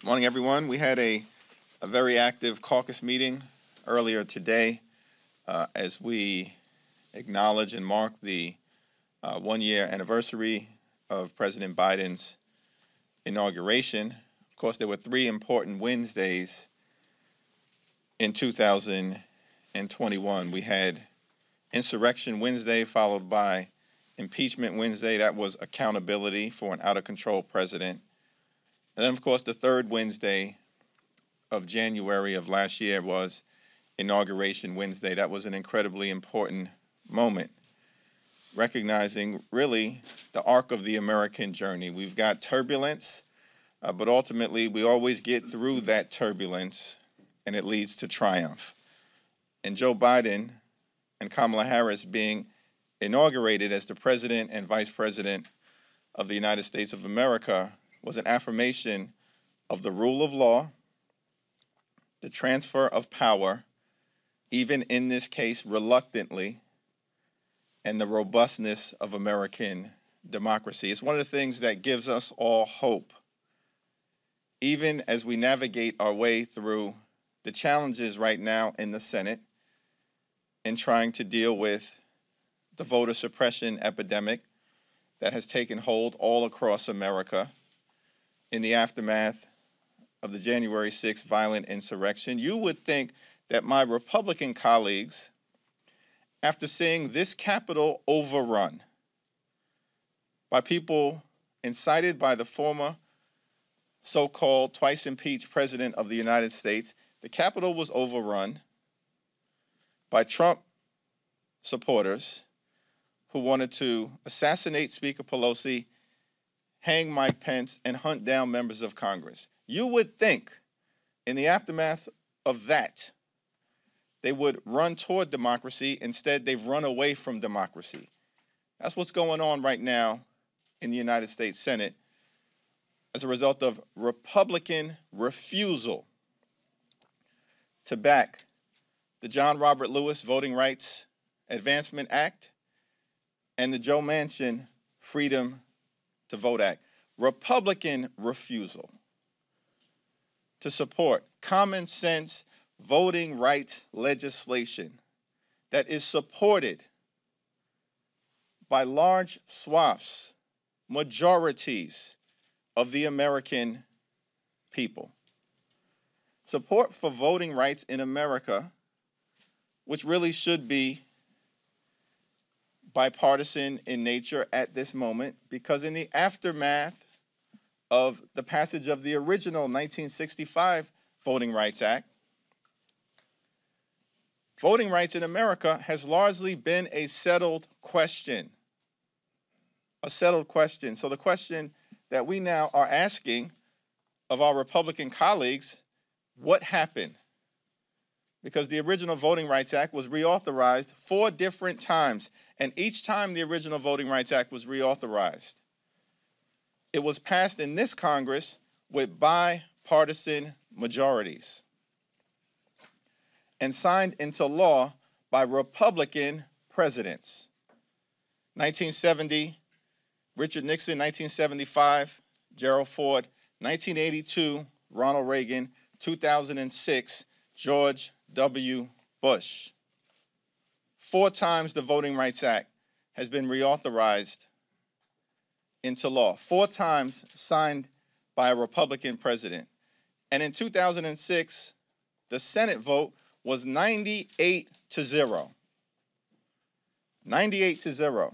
Morning, everyone. We had a very active caucus meeting earlier today as we acknowledge and mark the one-year anniversary of President Biden's inauguration. Of course, there were three important Wednesdays in 2021. We had Insurrection Wednesday, followed by Impeachment Wednesday. That was accountability for an out-of-control president. And then, of course, the third Wednesday of January of last year was Inauguration Wednesday. That was an incredibly important moment, recognizing really the arc of the American journey. We've got turbulence, but ultimately we always get through that turbulence and it leads to triumph. And Joe Biden and Kamala Harris being inaugurated as the President and Vice President of the United States of America was an affirmation of the rule of law, the transfer of power, even in this case reluctantly, and the robustness of American democracy. It's one of the things that gives us all hope, even as we navigate our way through the challenges right now in the Senate in trying to deal with the voter suppression epidemic that has taken hold all across America in the aftermath of the January 6th violent insurrection. You would think that my Republican colleagues, after seeing this Capitol overrun by people incited by the former so-called twice impeached President of the United States, the Capitol was overrun by Trump supporters who wanted to assassinate Speaker Pelosi, hang Mike Pence, and hunt down members of Congress. You would think in the aftermath of that, they would run toward democracy. Instead, they've run away from democracy. That's what's going on right now in the United States Senate as a result of Republican refusal to back the John Robert Lewis Voting Rights Advancement Act and the Joe Manchin Freedom to Vote Act. Republican refusal to support common sense voting rights legislation that is supported by large swaths, majorities of the American people. Support for voting rights in America, which really should be bipartisan in nature at this moment, because in the aftermath of the passage of the original 1965 Voting Rights Act, voting rights in America has largely been a settled question. A settled question. So the question that we now are asking of our Republican colleagues, what happened? Because the original Voting Rights Act was reauthorized 4 different times. And each time the original Voting Rights Act was reauthorized, it was passed in this Congress with bipartisan majorities and signed into law by Republican presidents. 1970, Richard Nixon. 1975, Gerald Ford. 1982, Ronald Reagan. 2006, George W. Bush. 4 times the Voting Rights Act has been reauthorized into law. 4 times signed by a Republican president. And in 2006, the Senate vote was 98-0. 98-0.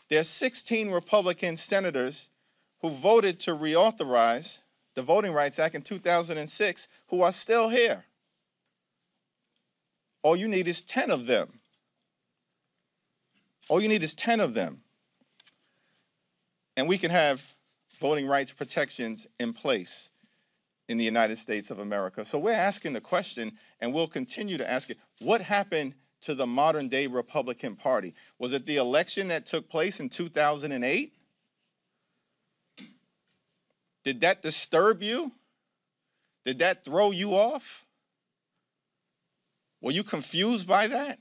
There are 16 Republican senators who voted to reauthorize the Voting Rights Act in 2006 who are still here. All you need is 10 of them. All you need is 10 of them. And we can have voting rights protections in place in the United States of America. So we're asking the question, and we'll continue to ask it, what happened to the modern day Republican Party? Was it the election that took place in 2008? Did that disturb you? Did that throw you off? Were you confused by that?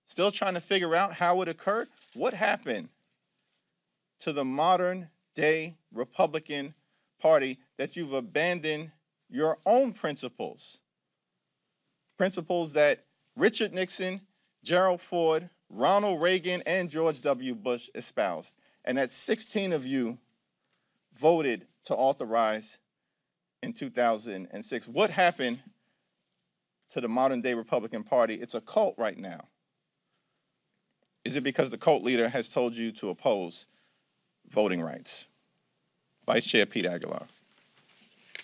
Still trying to figure out how it occurred? What happened to the modern day Republican Party that you've abandoned your own principles. Principles that Richard Nixon, Gerald Ford, Ronald Reagan, and George W. Bush espoused, and that 16 of you voted to authorize in 2006. What happened to the modern day Republican Party? It's a cult right now. Is it because the cult leader has told you to oppose voting rights? Vice Chair Pete Aguilar.